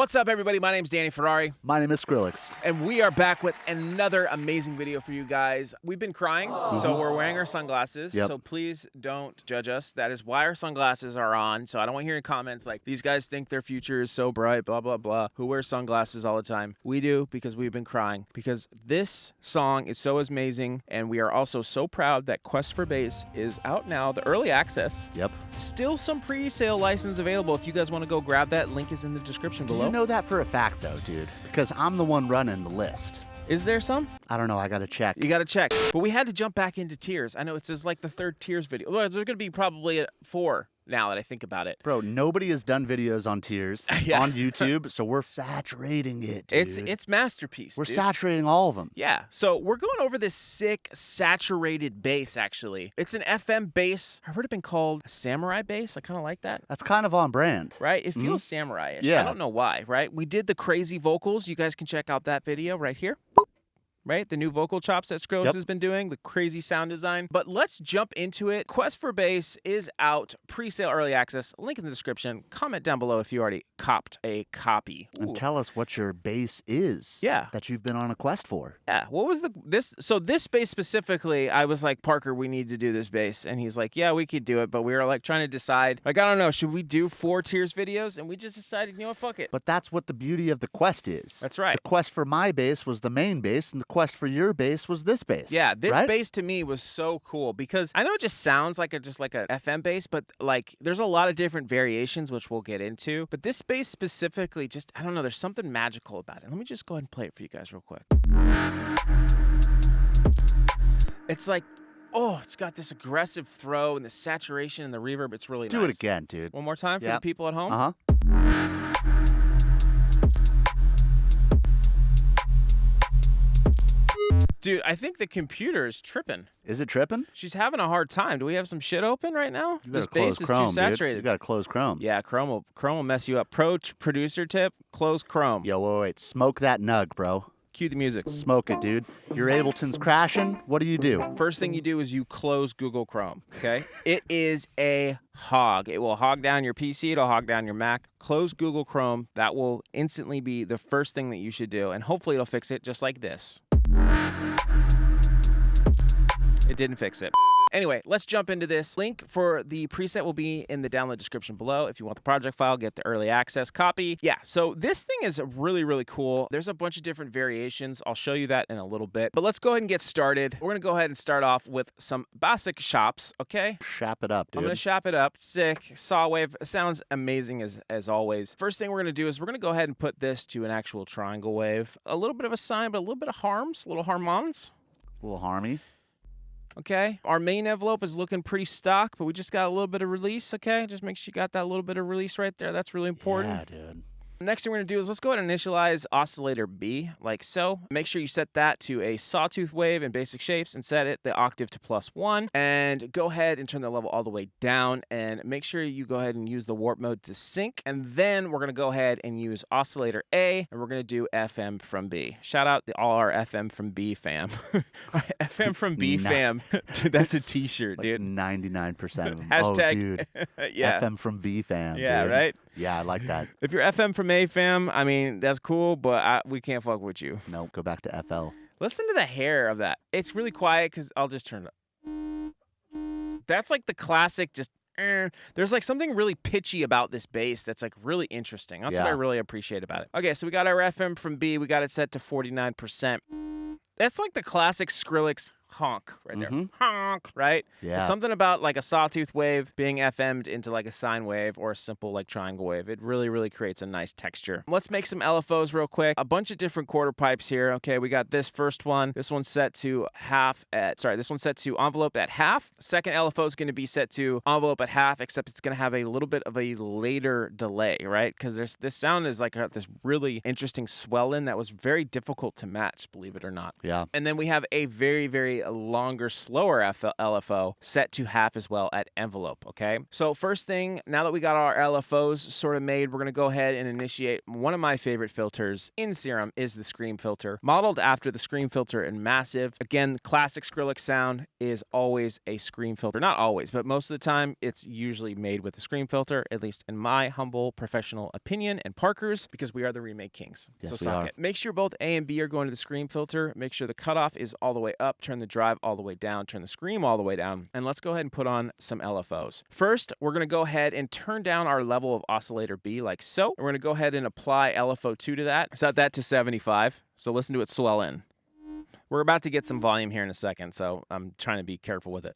What's up, everybody? My name's Danny Ferrari. My name is Skrillex. And we are back with another amazing video for you guys. We've been crying, so we're wearing our sunglasses. Yep. So please don't judge us. That is why our sunglasses are on. So I don't want to hear any comments like, these guys think their future is so bright, blah, blah, blah. Who wears sunglasses all the time? We do, because we've been crying. Because this song is so amazing, and we are also so proud that Quest for Bass is out now, the early access. Yep. Still some pre-sale license available. If you guys want to go grab that, link is in the description below. You know that for a fact, though, dude, because I'm the one running the list. Is there some? I don't know. I got to check. You got to check. But we had to jump back into Tears. I know it's just like the third Tears video. Well, there's going to be probably 4 now that I think about it. Bro, nobody has done videos on Tears on YouTube, so we're saturating it, dude. It's masterpiece, We're dude. saturating all of them. Yeah. So we're going over this sick, saturated bass, actually. It's an FM bass. I've heard it been called a samurai bass. I kind of like that. That's kind of on brand. Right? It feels samurai-ish. Yeah. I don't know why, right? We did the crazy vocals. You guys can check out that video right here. Right? The new vocal chops that Skrillex has been doing, the crazy sound design. But let's jump into it. Quest for Bass is out, pre-sale early access, link in the description. Comment down below if you already copped a copy. Ooh. And tell us what your bass is that you've been on a quest for. Yeah, what was this bass specifically, I was like, Parker, we need to do this bass. And he's like, yeah, we could do it. But we were like trying to decide, like, I don't know, should we do 4 Tears videos? And we just decided, you know what, fuck it. But that's what the beauty of the quest is. That's right. The quest for my bass was the main bass, and the quest for your bass was this bass. Yeah, this right? bass to me was so cool because I know it just sounds like just like a FM bass, but like there's a lot of different variations which we'll get into. But this bass specifically, just I don't know, there's something magical about it. Let me just go ahead and play it for you guys real quick. It's like, oh, it's got this aggressive throw and the saturation and the reverb. It's really nice. Do it again, dude. One more time for the people at home. Uh-huh. Dude, I think the computer is tripping. Is it tripping? She's having a hard time. Do we have some shit open right now? This bass is too saturated. You got to close Chrome. Yeah, Chrome will mess you up. Producer tip, close Chrome. Yo, wait. Smoke that nug, bro. Cue the music. Smoke it, dude. Your Ableton's crashing. What do you do? First thing you do is you close Google Chrome, okay? It is a hog. It will hog down your PC. It'll hog down your Mac. Close Google Chrome. That will instantly be the first thing that you should do, and hopefully it'll fix it just like this. It didn't fix it. Anyway, let's jump into this. Link for the preset will be in the download description below. If you want the project file, get the early access copy. Yeah, so this thing is really, really cool. There's a bunch of different variations. I'll show you that in a little bit. But let's go ahead and get started. We're going to go ahead and start off with some basic chops, okay? Shap it up, dude. I'm going to chop it up. Sick. Saw wave. Sounds amazing as always. First thing we're going to do is we're going to go ahead and put this to an actual triangle wave. A little bit of a sine, but a little bit of harms, little harmons. A little harmy. Okay, our main envelope is looking pretty stock, but we just got a little bit of release, okay? Just make sure you got that little bit of release right there. That's really important. Yeah, dude. Next thing we're going to do is let's go ahead and initialize oscillator B, like so. Make sure you set that to a sawtooth wave in basic shapes and set it the octave to +1. And go ahead and turn the level all the way down and make sure you go ahead and use the warp mode to sync. And then we're going to go ahead and use oscillator A, and we're going to do FM from B. Shout out to all our FM from B fam. FM from B fam. Dude, that's a t-shirt, like dude. 99% of them. Hashtag, oh, dude. Yeah. FM from B fam. Yeah, dude. right? Yeah, I like that. If you're FM from A fam, I mean, that's cool, but we can't fuck with you. No, go back to FL. Listen to the hair of that. It's really quiet because I'll just turn it up. That's like the classic just... There's like something really pitchy about this bass that's like really interesting. That's what I really appreciate about it. Okay, so we got our FM from B. We got it set to 49%. That's like the classic Skrillex honk right there. Honk, right? Yeah. It's something about like a sawtooth wave being FM'd into like a sine wave or a simple like triangle wave. It really, really creates a nice texture. Let's make some LFOs real quick. A bunch of different quarter pipes here. Okay, we got this first one. This one's set to this one's set to envelope at half. Second LFO is going to be set to envelope at half, except it's going to have a little bit of a later delay, right? Because this sound is like this really interesting swell in that was very difficult to match, believe it or not. Yeah. And then we have a very, very a longer, slower LFO set to half as well at envelope, okay? So first thing, now that we got our LFOs sort of made, we're going to go ahead and initiate one of my favorite filters in Serum is the Scream filter, modeled after the Scream filter in Massive. Again, classic Skrillex sound is always a Scream filter. Not always, but most of the time, it's usually made with the Scream filter, at least in my humble professional opinion, and Parker's, because we are the Remake Kings. Yes, so we suck are. it. Make sure both A and B are going to the Scream filter. Make sure the cutoff is all the way up. Turn the drive all the way down. Turn the Scream all the way down. And let's go ahead and put on some LFOs. First, we're going to go ahead and turn down our level of oscillator B like so. And we're going to go ahead and apply LFO 2 to that. Set that to 75. So listen to it swell in. We're about to get some volume here in a second, so I'm trying to be careful with it.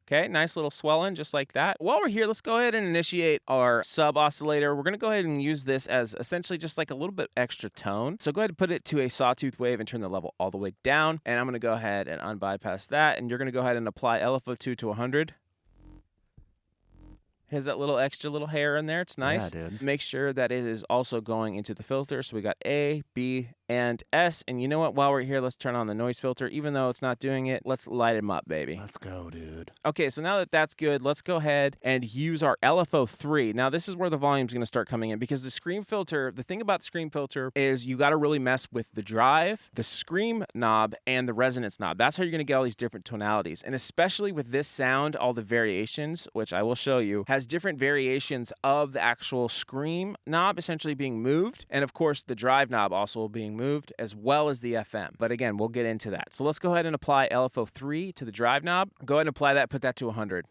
Okay, nice little swell in, just like that. While we're here, let's go ahead and initiate our sub oscillator. We're going to go ahead and use this as essentially just like a little bit extra tone. So go ahead and put it to a sawtooth wave and turn the level all the way down. And I'm going to go ahead and unbypass that. And you're going to go ahead and apply LFO2 to 100. Has that little extra little hair in there. It's nice. Yeah, dude. Make sure that it is also going into the filter. So we got A, B, and S. And you know what? While we're here, let's turn on the noise filter. Even though it's not doing it, let's light them up, baby. Let's go, dude. Okay, so now that that's good, let's go ahead and use our LFO 3. Now, this is where the volume's going to start coming in because the Scream filter, the thing about the Scream filter is you got to really mess with the drive, the Scream knob, and the resonance knob. That's how you're going to get all these different tonalities. And especially with this sound, all the variations, which I will show you, has different variations of the actual Scream knob essentially being moved. And of course, the drive knob also being moved, as well as the FM. But again, we'll get into that. So let's go ahead and apply LFO 3 to the drive knob. Go ahead and apply that, put that to 100.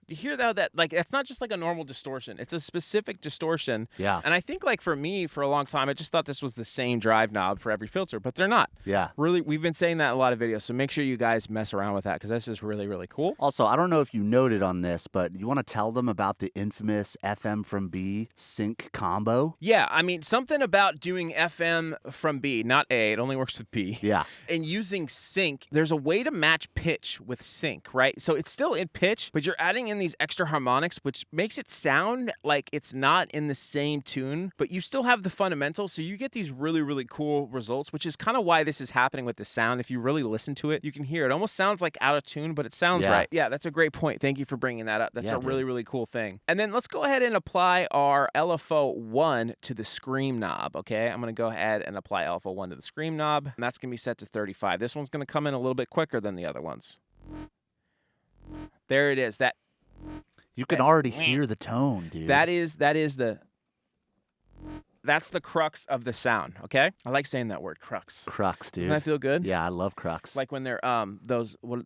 You hear that like it's not just like a normal distortion. It's a specific distortion. Yeah. And I think like for me, for a long time, I just thought this was the same drive knob for every filter, but they're not. Yeah. Really, we've been saying that in a lot of videos, so make sure you guys mess around with that because this is really, really cool. Also, I don't know if you noted on this, but you want to tell them about the infamous FM from B sync combo? Yeah, I mean, something about doing FM from B, not A. It only works with B. Yeah. And using sync, there's a way to match pitch with sync, right? So it's still in pitch, but you're adding in these extra harmonics, which makes it sound like it's not in the same tune, but you still have the fundamentals, so you get these really, really cool results, which is kind of why this is happening with the sound. If you really listen to it, you can hear it almost sounds like out of tune, but it sounds right. Yeah, that's a great point. Thank you for bringing that up. That's a really, really cool thing. And then let's go ahead and apply our LFO 1 to the Scream knob, okay? I'm going to go ahead and apply LFO 1 to the Scream knob, and that's going to be set to 35. This one's going to come in a little bit quicker than the other ones. There it is. You can already hear the tone, dude. That's the crux of the sound, okay? I like saying that word, crux. Crux, dude. Doesn't that feel good? Yeah, I love crux. Like when they're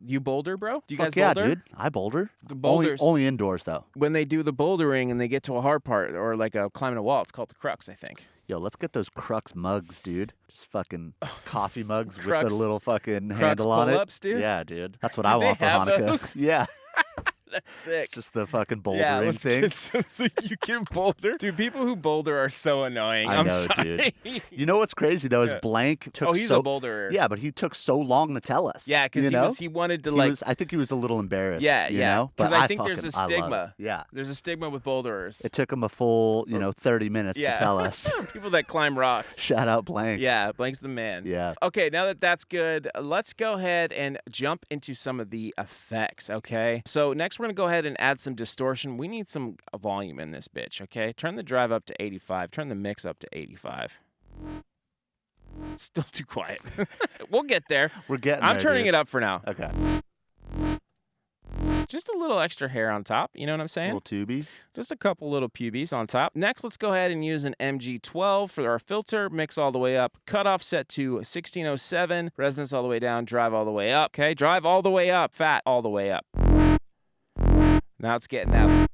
you boulder, bro? Do you guys yeah, boulder? Dude. I boulder. The boulders. Only indoors though. When they do the bouldering and they get to a hard part or like climbing a wall, it's called the crux, I think. Yo, let's get those crux mugs, dude. Just fucking coffee mugs with Crux. the little fucking Crux handle on it. pull-ups, dude? Yeah, dude. That's what Do I they want for have Hanukkah. those? Yeah. That's sick. It's just the fucking bouldering Yeah, let's thing. get so you can boulder. Dude, people who boulder are so annoying. I I'm know, sorry. dude. You know what's crazy though is Yeah. Blank took He's a boulderer. Yeah, but he took so long to tell us. Yeah, because he wanted to I think he was a little embarrassed. Yeah, you yeah. know? Because But I think there's a I love stigma. it. Yeah. There's a stigma with boulderers. It took him a full, 30 minutes to tell us. People that climb rocks. Shout out Blank. Yeah, Blank's the man. Yeah. Okay, now that that's good, let's go ahead and jump into some of the effects, okay? So next we're going to go ahead and add some distortion. We need some volume in this bitch, okay? Turn the drive up to 85. Turn the mix up to 85. It's still too quiet. We'll get there. We're getting I'm there, turning dude. it up for now. Okay. Just a little extra hair on top, you know what I'm saying? A little tubey. Just a couple little pubes on top. Next, let's go ahead and use an MG12 for our filter. Mix all the way up. Cutoff set to 1607. Resonance all the way down. Drive all the way up. Okay, drive all the way up. Fat all the way up. Now it's getting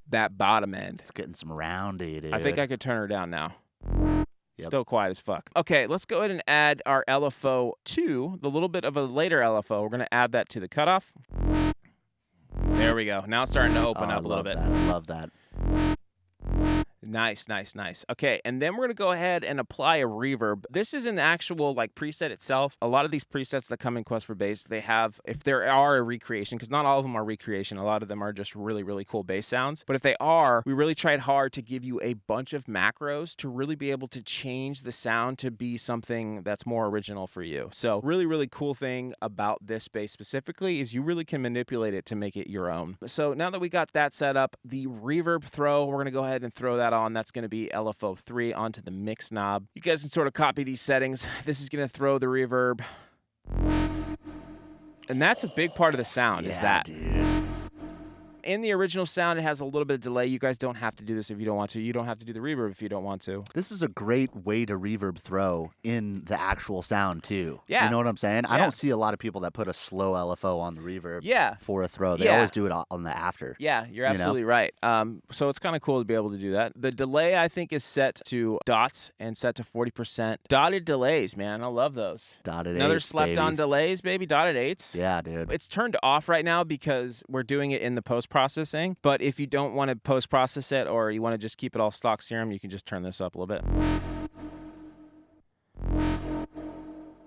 that bottom end. It's getting some roundy, dude. I think I could turn her down now. Yep. Still quiet as fuck. Okay, let's go ahead and add our LFO 2, the little bit of a later LFO. We're going to add that to the cutoff. There we go. Now it's starting to open up a little bit. I love that. Nice, nice, nice. Okay, and then we're gonna go ahead and apply a reverb. This is an actual like preset itself. A lot of these presets that come in Quest for Bass, they have, if there are a recreation, because not all of them are recreation, a lot of them are just really, really cool bass sounds. But if they are, we really tried hard to give you a bunch of macros to really be able to change the sound to be something that's more original for you. So really, really cool thing about this bass specifically is you really can manipulate it to make it your own. So now that we got that set up, the reverb throw, we're gonna go ahead and throw that on. That's gonna be LFO3 onto the mix knob. You guys can sort of copy these settings. This is gonna throw the reverb. And that's a big part of the sound, is that. Dude. In the original sound, it has a little bit of delay. You guys don't have to do this if you don't want to. You don't have to do the reverb if you don't want to. This is a great way to reverb throw in the actual sound, too. Yeah. You know what I'm saying? Yeah. I don't see a lot of people that put a slow LFO on the reverb Yeah. for a throw. They always do it on the after. Yeah, you're absolutely right. So it's kind of cool to be able to do that. The delay, I think, is set to dots and set to 40%. Dotted delays, man. I love those. Dotted Another eights, slept-on baby. delays, baby. Dotted eights. Yeah, dude. It's turned off right now because we're doing it in the post-processing. But if you don't want to post-process it or you want to just keep it all stock Serum, you can just turn this up a little bit.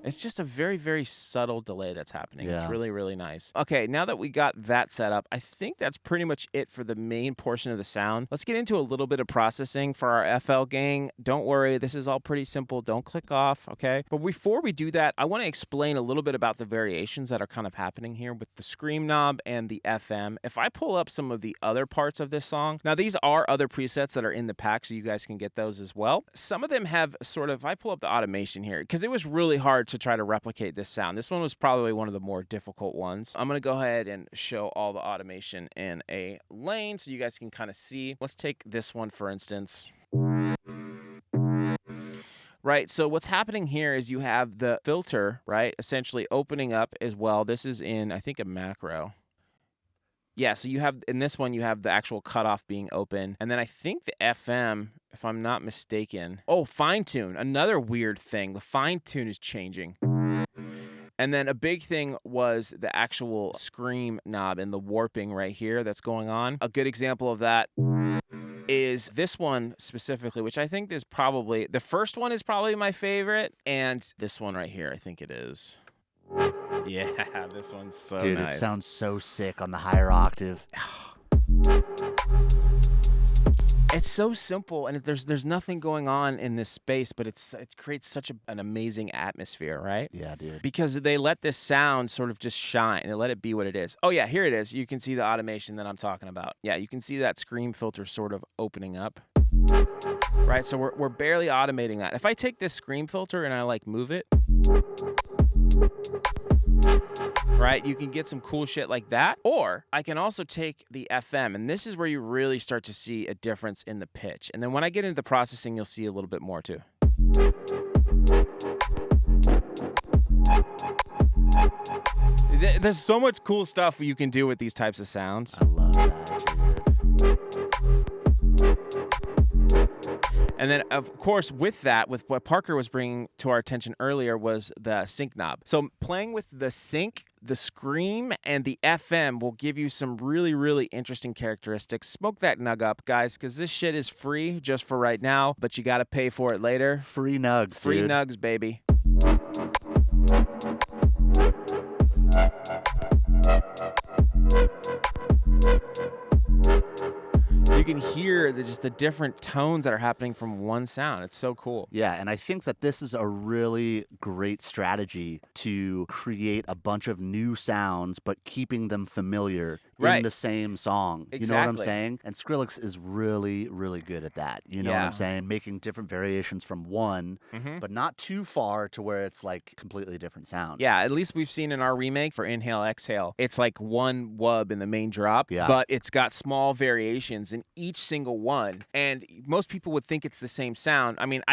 It's just a very, very subtle delay that's happening. Yeah. It's really, really nice. Okay, now that we got that set up, I think that's pretty much it for the main portion of the sound. Let's get into a little bit of processing for our FL gang. Don't worry, this is all pretty simple. Don't click off, okay? But before we do that, I want to explain a little bit about the variations that are kind of happening here with the scream knob and the FM. If I pull up some of the other parts of this song, now these are other presets that are in the pack, so you guys can get those as well. Some of them have sort of, if I pull up the automation here, because it was really hard to try to replicate this sound. This one was probably one of the more difficult ones. I'm going to go ahead and show all the automation in a lane so you guys can kind of see. Let's take this one, for instance. Right, so what's happening here is you have the filter, right, essentially opening up as well. This is in, I think, a macro. Yeah, so you have, in this one, you have the actual cutoff being open. And then I think the FM, if I'm not mistaken. Oh, fine tune, another weird thing. The fine tune is changing. And then a big thing was the actual scream knob and the warping right here that's going on. A good example of that is this one specifically, which I think is probably, the first one is probably my favorite. And this one right here, I think it is. Yeah, this one's so Dude, nice. it sounds so sick on the higher octave. It's so simple, and there's nothing going on in this space, but it creates such an amazing atmosphere, right? Yeah, dude. Because they let this sound sort of just shine. They let it be what it is. Oh, yeah, here it is. You can see the automation that I'm talking about. Yeah, you can see that scream filter sort of opening up. Right, so we're barely automating that. If I take this scream filter and I, like, move it, right, you can get some cool shit like that. Or I can also take the FM, and this is where you really start to see a difference in the pitch. And then when I get into the processing, you'll see a little bit more too. There's so much cool stuff you can do with these types of sounds. I love that, dude. And then, of course, with that, with what Parker was bringing to our attention earlier was the sync knob. So playing with the sync, the scream, and the FM will give you some really, really interesting characteristics. Smoke that nug up, guys, because this shit is free just for right now, but you got to pay for it later. Free nugs, Free dude. nugs, baby. You can hear just the different tones that are happening from one sound. It's so cool. Yeah, and I think that this is a really great strategy to create a bunch of new sounds, but keeping them familiar in the same song. Exactly. You know what I'm saying? And Skrillex is really, really good at that. You know what I'm saying? Making different variations from one, but not too far to where it's like completely different sound. Yeah, at least we've seen in our remake for Inhale, Exhale, it's like one wub in the main drop, but it's got small variations in each single one. And most people would think it's the same sound. I mean,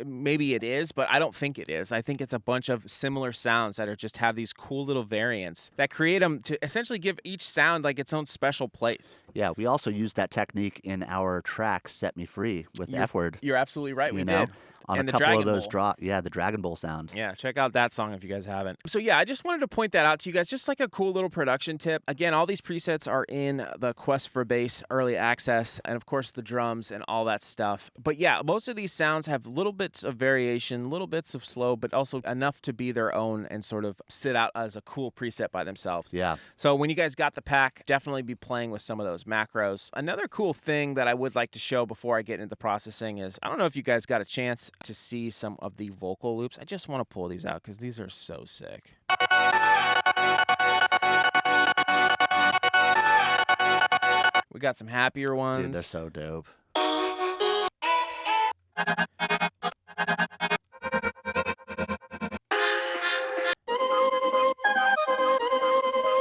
maybe it is, but I don't think it is. I think it's a bunch of similar sounds that just have these cool little variants that create them to essentially give each sound like its own special place. Yeah, we also used that technique in our track Set Me Free with F-Word. You're absolutely right. We did. on And a the couple of Dragon those Bowl. the Dragon Bowl sounds. Yeah, check out that song if you guys haven't. So yeah, I just wanted to point that out to you guys, just like a cool little production tip. Again, all these presets are in the Quest for Bass early access, and of course the drums and all that stuff. But yeah, most of these sounds have little bits of variation, little bits of slow, but also enough to be their own and sort of sit out as a cool preset by themselves. Yeah. So when you guys got the pack, definitely be playing with some of those macros. Another cool thing that I would like to show before I get into the processing is, I don't know if you guys got a chance to see some of the vocal loops. I just want to pull these out because these are so sick. We got some happier ones. Dude, they're so dope.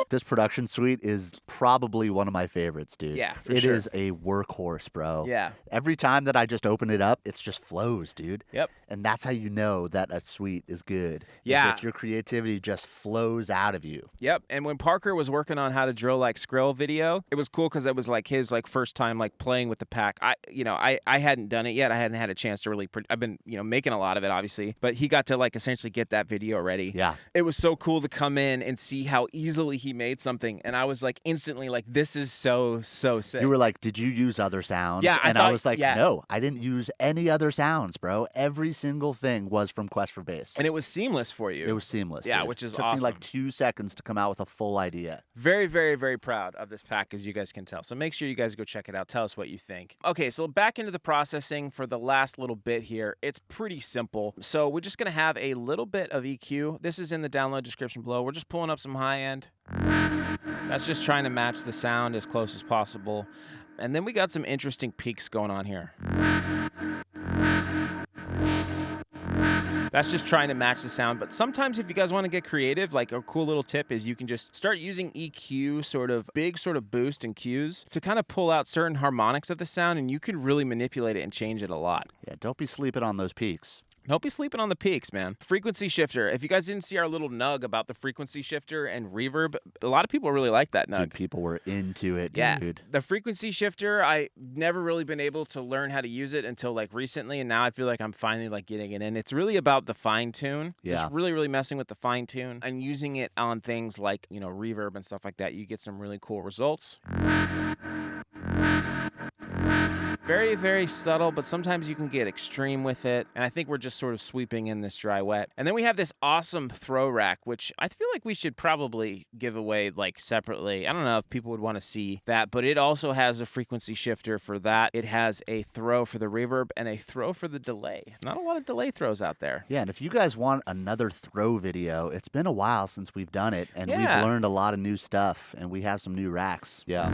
This production suite is probably one of my favorites, dude. Yeah, for It sure. is a workhorse, bro. Yeah. Every time that I just open it up, it just flows, dude. Yep. And that's how you know that a suite is good. Yeah. If your creativity just flows out of you. Yep. And when Parker was working on how to drill like Skrill video, it was cool because it was like his like first time like playing with the pack. I hadn't done it yet. I hadn't had a chance to really. I've been making a lot of it obviously, but he got to like essentially get that video ready. Yeah. It was so cool to come in and see how easily he made something, and I was like instantly like, this is so sick. You were like, did you use other sounds? Yeah, and I I thought- was like, yeah. no, I didn't use any other sounds, bro. Every single thing was from Quest for Bass. And it was seamless for you. It was seamless. Yeah, dude. which is Took awesome. me like 2 seconds to come out with a full idea. Very, very, very proud of this pack, as you guys can tell. So make sure you guys go check it out. Tell us what you think. Okay, so back into the processing for the last little bit here. It's pretty simple. So we're just going to have a little bit of EQ. This is in the download description below. We're just pulling up some high end. That's just trying to match the sound as close as possible. And then we got some interesting peaks going on here. That's just trying to match the sound. But sometimes if you guys want to get creative, like a cool little tip is you can just start using EQ, sort of boost and cues to kind of pull out certain harmonics of the sound, and you can really manipulate it and change it a lot. Yeah, don't be sleeping on those peaks. Don't be sleeping on the peaks, man. Frequency shifter. If you guys didn't see our little nug about the frequency shifter and reverb, a lot of people really like that nug. Dude, people were into it, Yeah, dude. the frequency shifter, I've never really been able to learn how to use it until like recently, and now I feel like I'm finally like getting it in. It's really about the fine tune. Yeah. Just really, really messing with the fine tune and using it on things like, reverb and stuff like that. You get some really cool results. Very, very subtle, but sometimes you can get extreme with it. And I think we're just sort of sweeping in this dry wet. And then we have this awesome throw rack, which I feel like we should probably give away like separately. I don't know if people would want to see that, but it also has a frequency shifter for that. It has a throw for the reverb and a throw for the delay. Not a lot of delay throws out there. Yeah, and if you guys want another throw video, it's been a while since we've done it, and Yeah. we've learned a lot of new stuff, and we have some new racks. Yeah.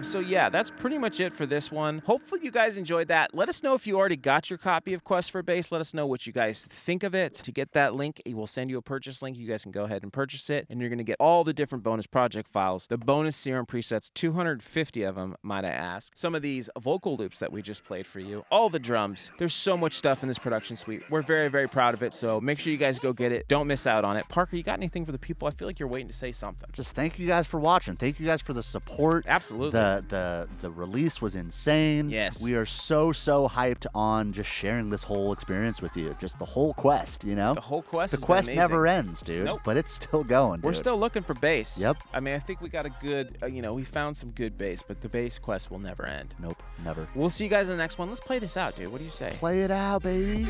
So yeah, that's pretty much it for this one. Hopefully you guys enjoyed that. Let us know if you already got your copy of Quest for Bass. Let us know what you guys think of it. To get that link, we'll send you a purchase link. You guys can go ahead and purchase it, and you're going to get all the different bonus project files, the bonus Serum presets, 250 of them, might I ask. Some of these vocal loops that we just played for you, all the drums. There's so much stuff in this production suite. We're very, very proud of it, so make sure you guys go get it. Don't miss out on it. Parker, you got anything for the people? I feel like you're waiting to say something. Just thank you guys for watching. Thank you guys for the support. Absolutely. The release was insane. Yes. We are so hyped on just sharing this whole experience with you. Just the whole quest, The whole quest The has been quest amazing. never ends, dude. Nope. But it's still going, We're dude. still looking for bass. Yep. I mean, I think we got a good, we found some good bass, but the bass quest will never end. Nope, never. We'll see you guys in the next one. Let's play this out, dude. What do you say? Play it out, baby.